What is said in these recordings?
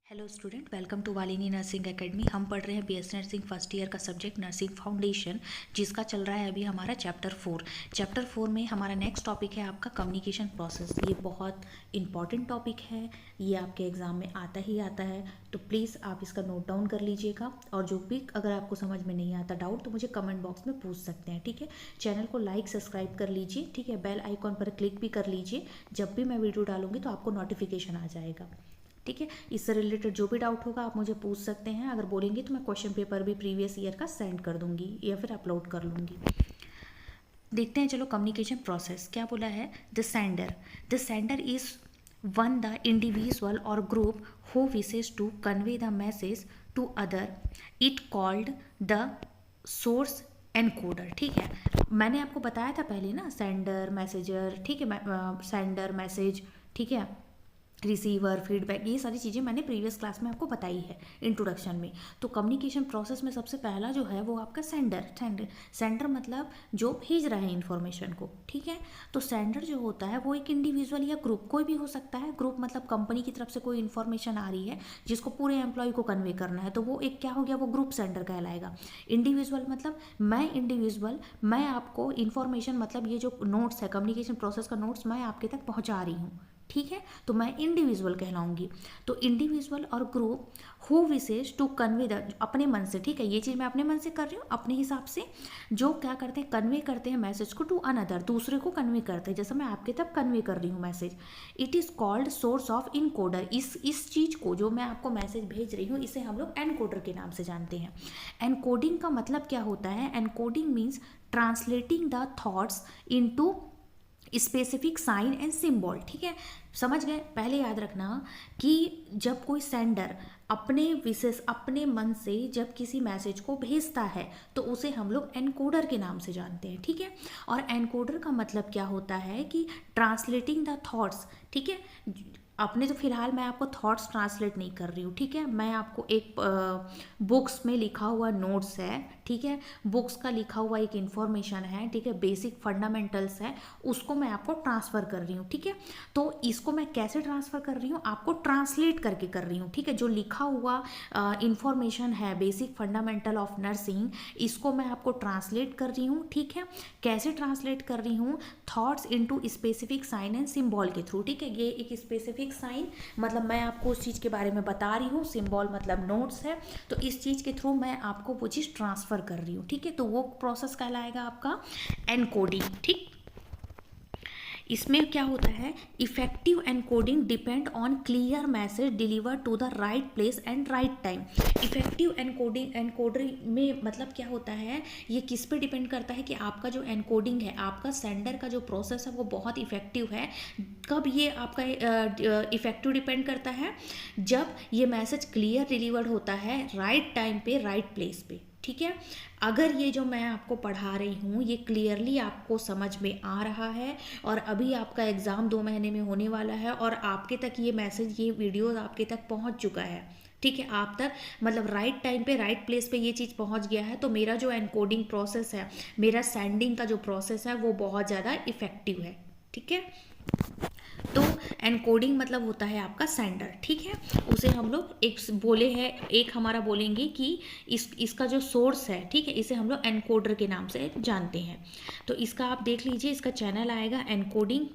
Hello student, welcome to Valini nursing academy. हम पढ़ रहे हैं बीएससी नर्सिंग फर्स्ट ईयर का सब्जेक्ट नर्सिंग फाउंडेशन, जिसका चल रहा है अभी हमारा चैप्टर 4। चैप्टर 4 में हमारा नेक्स्ट टॉपिक है आपका कम्युनिकेशन प्रोसेस। ये बहुत इंपॉर्टेंट टॉपिक है, ये आपके एग्जाम में आता ही आता है, तो प्लीज़ आप इसका नोट डाउन कर लीजिएगा। और जो भी अगर आपको समझ में नहीं आता डाउट तो मुझे कमेंट बॉक्स में पूछ सकते हैं, ठीक है। चैनल को लाइक सब्सक्राइब कर लीजिए, ठीक है। बेल आइकॉन पर क्लिक भी कर लीजिए, जब भी मैं वीडियो डालूंगी तो आपको नोटिफिकेशन आ जाएगा, ठीक है। इससे रिलेटेड जो भी डाउट होगा आप मुझे पूछ सकते हैं। अगर बोलेंगे तो मैं क्वेश्चन पेपर भी प्रीवियस ईयर का सेंड कर दूंगी या फिर अपलोड कर लूँगी। देखते हैं, चलो। कम्युनिकेशन प्रोसेस क्या बोला है। The sender is one the individual और group who wishes to convey the message to other, it called the source encoder, ठीक है। मैंने आपको बताया था पहले ना, सेंडर मैसेजर, ठीक है। सेंडर मैसेज, ठीक है, रिसीवर, फीडबैक, ये सारी चीज़ें मैंने प्रीवियस क्लास में आपको बताई है इंट्रोडक्शन में। तो कम्युनिकेशन प्रोसेस में सबसे पहला जो है वो आपका सेंडर मतलब जो भेज रहा है इन्फॉर्मेशन को, ठीक है। तो सेंडर जो होता है वो एक इंडिविजुअल या ग्रुप, कोई भी हो सकता है। ग्रुप मतलब कंपनी की तरफ से कोई इन्फॉर्मेशन आ रही है जिसको पूरे एम्प्लॉय को कन्वे करना है, तो वो एक क्या हो गया, वो ग्रुप सेंडर कहलाएगा। इंडिविजुअल मतलब मैं आपको इन्फॉर्मेशन, मतलब ये जो नोट्स है, कम्युनिकेशन प्रोसेस का नोट्स मैं आपके तक पहुँचा रही हूँ, ठीक है, तो मैं इंडिविजुअल कहलाऊंगी। तो इंडिविजुअल और group who wishes to convey the, अपने मन से, ठीक है, ये चीज़ मैं अपने मन से कर रही हूँ, अपने हिसाब से, जो क्या करते हैं, कन्वे करते हैं मैसेज को टू अनदर, दूसरे को कन्वे करते हैं, जैसे मैं आपके तक कन्वे कर रही हूँ message. It is called source of encoder. इस चीज़ को जो मैं आपको मैसेज भेज रही हूँ इसे हम लोग एनकोडर के नाम से जानते हैं। एनकोडिंग का मतलब क्या होता है। Encoding means translating the thoughts into specific sign and symbol, ठीक है। समझ गए। पहले याद रखना कि जब कोई सेंडर अपने मन से जब किसी मैसेज को भेजता है तो उसे हम लोग एनकोडर के नाम से जानते हैं, ठीक है। और एनकोडर का मतलब क्या होता है कि ट्रांसलेटिंग द थॉट्स, ठीक है। अपने तो फिलहाल मैं आपको थॉट्स ट्रांसलेट नहीं कर रही हूँ, ठीक है। मैं आपको एक बुक्स में लिखा हुआ नोट्स है, ठीक है, बुक्स का लिखा हुआ एक इन्फॉर्मेशन है, ठीक है, बेसिक फंडामेंटल्स है, उसको मैं आपको ट्रांसफ़र कर रही हूँ, ठीक है। तो इसको मैं कैसे ट्रांसफ़र कर रही हूँ, आपको ट्रांसलेट करके कर रही हूँ, ठीक है। जो लिखा हुआ इन्फॉर्मेशन है, बेसिक फंडामेंटल ऑफ नर्सिंग, इसको मैं आपको ट्रांसलेट कर रही हूँ, ठीक है। कैसे ट्रांसलेट कर रही हूँ, thoughts into specific sign and symbol के थ्रू, ठीक है। ये एक स्पेसिफिक साइन मतलब मैं आपको उस चीज़ के बारे में बता रही हूँ, सिंबल मतलब नोट्स है, तो इस चीज़ के थ्रू मैं आपको वो चीज़ ट्रांसफ़र कर रही हूँ, ठीक है। तो वो प्रोसेस कहलाएगा आपका एनकोडिंग, ठीक। इसमें क्या होता है, effective encoding depend on clear message deliver to the right place and right time. Effective encoding में मतलब क्या होता है, ये किस पे डिपेंड करता है कि आपका जो एनकोडिंग है, आपका सेंडर का जो प्रोसेस है वो बहुत इफेक्टिव है। कब ये आपका इफेक्टिव डिपेंड करता है, जब ये मैसेज क्लियर डिलीवर्ड होता है राइट टाइम पे, राइट प्लेस पे, ठीक है। अगर ये जो मैं आपको पढ़ा रही हूँ ये क्लियरली आपको समझ में आ रहा है और अभी आपका एग्ज़ाम 2 महीने में होने वाला है और आपके तक ये मैसेज, ये वीडियो आपके तक पहुँच चुका है, ठीक है, आप तक मतलब राइट टाइम पे, राइट प्लेस पे ये चीज़ पहुँच गया है, तो मेरा जो एनकोडिंग प्रोसेस है, मेरा सेंडिंग का जो प्रोसेस है वो बहुत ज़्यादा इफेक्टिव है, ठीक है। तो एनकोडिंग मतलब होता है आपका सेंडर, ठीक है। उसे हम लोग एक बोले हैं, एक हमारा बोलेंगे कि इसका जो सोर्स है, ठीक है, इसे हम लोग एनकोडर के नाम से जानते हैं। तो इसका आप देख लीजिए, इसका चैनल आएगा एनकोडिंग,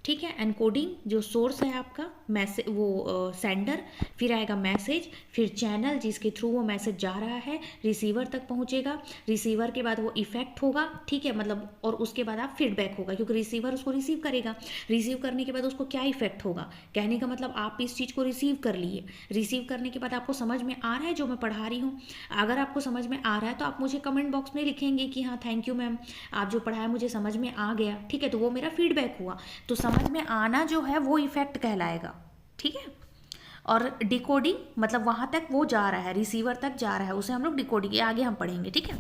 ठीक है। एनकोडिंग जो सोर्स है आपका, मैसेज वो सेंडर, फिर आएगा मैसेज, फिर चैनल जिसके थ्रू वो मैसेज जा रहा है, रिसीवर तक पहुंचेगा, रिसीवर के बाद वो इफेक्ट होगा, ठीक है, मतलब, और उसके बाद आप फीडबैक होगा, क्योंकि रिसीवर उसको रिसीव करेगा, रिसीव करने के बाद उसको क्या इफेक्ट होगा, कहने का मतलब आप इस चीज़ को रिसीव कर लिए, रिसीव करने के बाद आपको समझ में आ रहा है जो मैं पढ़ा रही हूँ। अगर आपको समझ में आ रहा है तो आप मुझे कमेंट बॉक्स में लिखेंगे कि हाँ थैंक यू मैम, आप जो पढ़ाया मुझे समझ में आ गया, ठीक है, तो वो मेरा फीडबैक हुआ। तो समझ में आना जो है वो इफेक्ट कहलाएगा, ठीक है। और डिकोडिंग मतलब वहाँ तक वो जा रहा है, रिसीवर तक जा रहा है, उसे हम लोग डिकोडिंग, ये आगे हम पढ़ेंगे, ठीक है।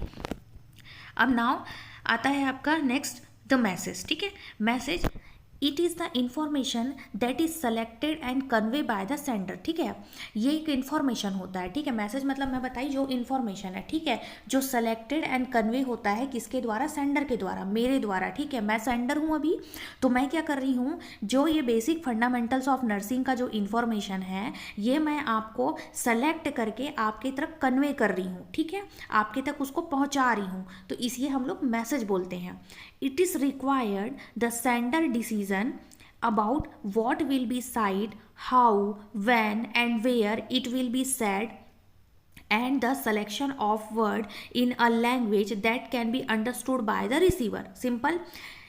अब नाउ आता है आपका नेक्स्ट द मैसेज, ठीक है। Message it is the information that is selected and convey by the sender. ठीक है, ये एक इन्फॉर्मेशन होता है। ठीक है, मैसेज मतलब मैं बताई जो इन्फॉर्मेशन है, ठीक है, जो सेलेक्टेड एंड कन्वे होता है किसके द्वारा, सेंडर के द्वारा, मेरे द्वारा। ठीक है, मैं सेंडर हूँ अभी, तो मैं क्या कर रही हूँ, जो ये बेसिक फंडामेंटल्स ऑफ नर्सिंग का जो इन्फॉर्मेशन है ये मैं आपको सेलेक्ट करके आपकी तरफ कन्वे कर रही हूँ। ठीक है, आपके तक उसको पहुँचा रही हूँ, तो इसलिए हम लोग मैसेज बोलते हैं। It is required the sender decision about what will be said, how, when and where it will be said, and the selection of word in a language that can be understood by the receiver. Simple.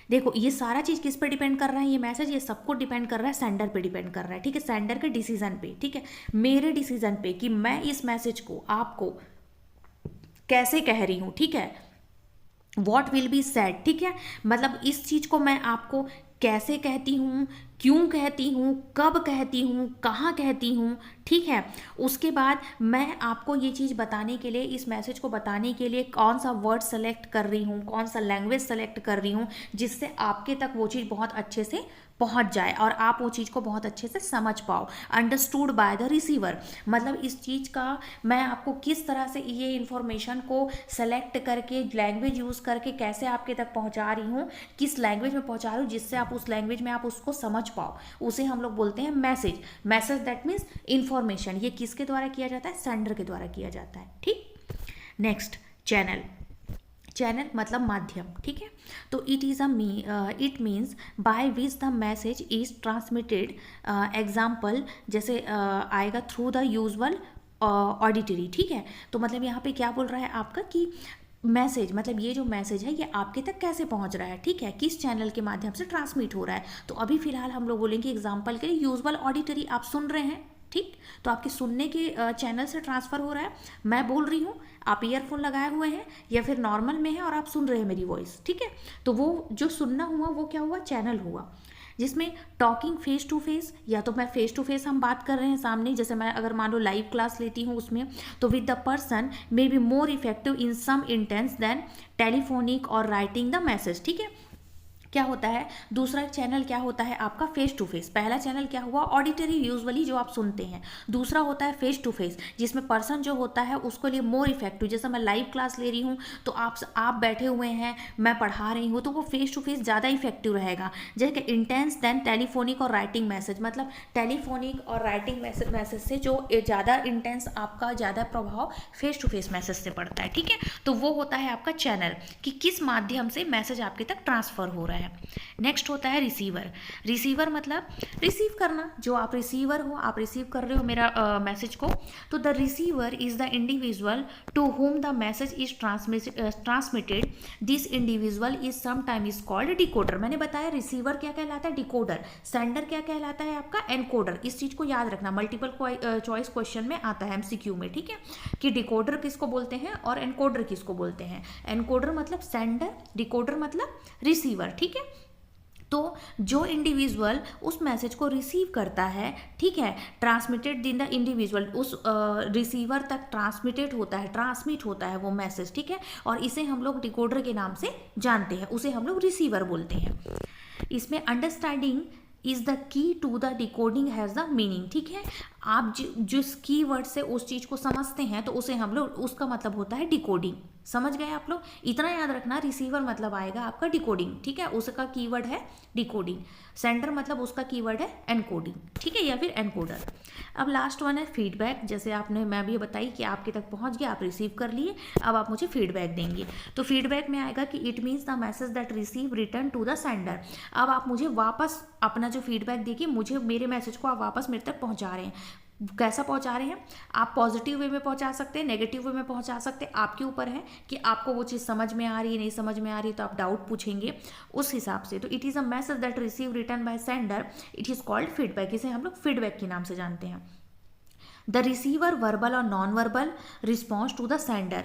देखो ये सारा चीज़ किस पे depend कर रहा है, ये message ये सबको डिपेंड कर रहा है, सेंडर पे डिपेंड कर रहा है। ठीक है, सेंडर के डिसीजन पे, ठीक है, मेरे डिसीजन पे कि मैं इस मैसेज को आपको कैसे कह रही हूँ। ठीक है, वॉट विल बी सेड, ठीक है, मतलब इस चीज़ को मैं आपको कैसे कहती हूँ, क्यों कहती हूँ, कब कहती हूँ, कहाँ कहती हूँ। ठीक है, उसके बाद मैं आपको ये चीज़ बताने के लिए, इस मैसेज को बताने के लिए कौन सा वर्ड सेलेक्ट कर रही हूँ, कौन सा लैंग्वेज सेलेक्ट कर रही हूँ, जिससे आपके तक वो चीज़ बहुत अच्छे से पहुंच जाए और आप वो चीज़ को बहुत अच्छे से समझ पाओ। अंडरस्टूड बाय द रिसीवर, मतलब इस चीज़ का मैं आपको किस तरह से ये इन्फॉर्मेशन को सेलेक्ट करके लैंग्वेज यूज़ करके कैसे आपके तक पहुंचा रही हूँ, किस लैंग्वेज में पहुंचा रही हूँ, जिससे आप उस लैंग्वेज में आप उसको समझ पाओ, उसे हम लोग बोलते हैं message. Message that means information. ये किसके द्वारा किया जाता है, सेंडर के द्वारा किया जाता है। ठीक, नेक्स्ट चैनल। चैनल मतलब माध्यम। ठीक है, तो it is it means by which the message is transmitted. Example जैसे आएगा थ्रू द यूजुअल ऑडिटरी। ठीक है, तो मतलब यहाँ पे क्या बोल रहा है आपका कि मैसेज मतलब ये जो मैसेज है ये आपके तक कैसे पहुंच रहा है। ठीक है, किस चैनल के माध्यम से ट्रांसमिट हो रहा है। तो अभी फिलहाल हम लोग बोलेंगे एग्जाम्पल के लिए यूजुअल ऑडिटरी, आप सुन रहे हैं। ठीक, तो आपके सुनने के चैनल से ट्रांसफ़र हो रहा है। मैं बोल रही हूँ, आप ईयरफोन लगाए हुए हैं या फिर नॉर्मल में है और आप सुन रहे हैं मेरी वॉइस। ठीक है, तो वो जो सुनना हुआ वो क्या हुआ, चैनल हुआ। जिसमें टॉकिंग फेस टू फेस, या तो मैं फेस टू फेस हम बात कर रहे हैं सामने, जैसे मैं अगर मान लो लाइव क्लास लेती हूँ उसमें, तो with the person may be more effective in some intense than telephonic और राइटिंग द मैसेज। ठीक है, क्या होता है, दूसरा चैनल क्या होता है आपका फेस टू फेस। पहला चैनल क्या हुआ, ऑडिटरी यूजुअली जो आप सुनते हैं। दूसरा होता है फेस टू फेस, जिसमें पर्सन जो होता है उसको लिए मोर इफेक्टिव। जैसे मैं लाइव क्लास ले रही हूँ तो आप बैठे हुए हैं, मैं पढ़ा रही हूँ, तो वो फेस टू फेस ज़्यादा इफेक्टिव रहेगा। जैसे कि इंटेंस देन टेलीफोनिक और राइटिंग मैसेज, मतलब टेलीफोनिक और राइटिंग मैसेज से जो ज़्यादा इंटेंस आपका ज़्यादा प्रभाव फेस टू फेस मैसेज से पड़ता है। ठीक है, तो वो होता है आपका चैनल कि किस माध्यम से मैसेज आपके तक ट्रांसफ़र हो रहा है। नेक्स्ट होता है रिसीवर। रिसीवर मतलब रिसीव करना, जो आप रिसीवर हो, आप रिसीव कर रहे हो मेरा मैसेज को। तो the receiver is the individual to whom the message is transmitted. This individual is sometime is called decoder. मैंने बताया रिसीवर क्या कहलाता है, डिकोडर। सेंडर क्या कहलाता है आपका, एनकोडर। इस चीज को याद रखना, मल्टीपल चॉइस क्वेश्चन में आता है एमसीक्यू में। ठीक है, कि डिकोडर किसको बोलते हैं और एनकोडर किसको बोलते हैं। एनकोडर मतलब सेंडर, डिकोडर मतलब रिसीवर। ठीक है, तो जो इंडिविजुअल उस मैसेज को रिसीव करता है, ठीक है, ट्रांसमिटेड इन द इंडिविजुअल, उस रिसीवर तक ट्रांसमिटेड होता है, ट्रांसमिट होता है वो मैसेज। ठीक है, और इसे हम लोग डिकोडर के नाम से जानते हैं, उसे हम लोग रिसीवर बोलते हैं। इसमें understanding is the key to the decoding has the meaning. ठीक है, आप जिस की वर्ड से उस चीज़ को समझते हैं तो उसे हम लोग, उसका मतलब होता है डिकोडिंग। समझ गए आप लोग, इतना याद रखना, रिसीवर मतलब आएगा आपका डिकोडिंग। ठीक है, उसका कीवर्ड है डिकोडिंग। सेंडर मतलब उसका कीवर्ड है एनकोडिंग। ठीक है, या फिर एनकोडर। अब लास्ट वन है फीडबैक। जैसे आपने, मैं भी बताई कि आपके तक पहुंच गया, आप रिसीव कर लिए, अब आप मुझे फीडबैक देंगे। तो फीडबैक में आएगा कि it means the message that receive return to the sender. अब आप मुझे वापस अपना जो फीडबैक देखिए, मुझे मेरे मैसेज को आप वापस मेरे तक पहुँचा रहे हैं। कैसा पहुंचा रहे हैं, आप पॉजिटिव वे में पहुंचा सकते हैं, नेगेटिव वे में पहुंचा सकते हैं, आपके ऊपर है कि आपको वो चीज़ समझ में आ रही है, नहीं समझ में आ रही, तो आप डाउट पूछेंगे उस हिसाब से। तो it is a message that receive return by sender, it is called feedback. इसे हम लोग फीडबैक के नाम से जानते हैं। द रिसीवर वर्बल और non verbal response to the sender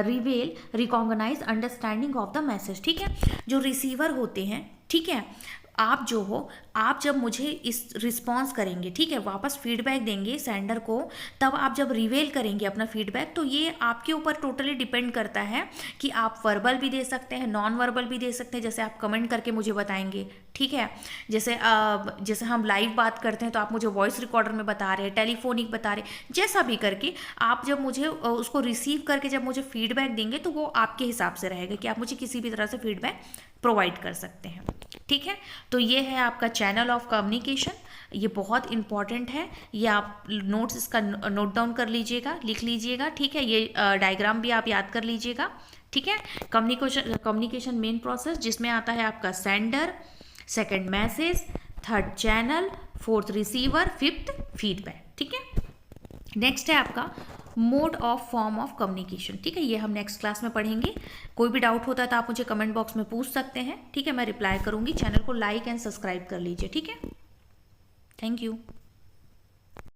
reveal recognize understanding of the message. ठीक है, जो रिसीवर होते हैं, ठीक है, आप जो हो, आप जब मुझे इस रिस्पॉन्स करेंगे, ठीक है, वापस फीडबैक देंगे सेंडर को, तब आप जब रिवेल करेंगे अपना फीडबैक, तो ये आपके ऊपर टोटली डिपेंड करता है कि आप वर्बल भी दे सकते हैं, नॉन वर्बल भी दे सकते हैं, जैसे आप कमेंट करके मुझे बताएंगे, ठीक है। जैसे हम लाइव बात करते हैं तो आप मुझे वॉइस रिकॉर्डर में बता रहे हैं, टेलीफोनिक बता रहे हैं, जैसा भी करके आप जब मुझे उसको रिसीव करके जब मुझे फीडबैक देंगे तो वो आपके हिसाब से रहेगा कि आप मुझे किसी भी तरह से फीडबैक प्रोवाइड कर सकते हैं, ठीक है। तो ये है आपका चैनल ऑफ कम्युनिकेशन, ये बहुत इंपॉर्टेंट है, ये आप नोट्स इसका नोट डाउन कर लीजिएगा, लिख लीजिएगा, ठीक है। ये डायग्राम भी आप याद कर लीजिएगा, ठीक है। कम्युनिकेशन मेन प्रोसेस जिसमें आता है आपका sender, second message, third channel, fourth receiver, fifth feedback, ठीक है। नेक्स्ट है आपका mode of form of communication, ठीक है, ये हम नेक्स्ट क्लास में पढ़ेंगे। कोई भी डाउट होता है तो आप मुझे कमेंट बॉक्स में पूछ सकते हैं, ठीक है, मैं रिप्लाई करूंगी। चैनल को लाइक एंड सब्सक्राइब कर लीजिए, ठीक है। Thank you.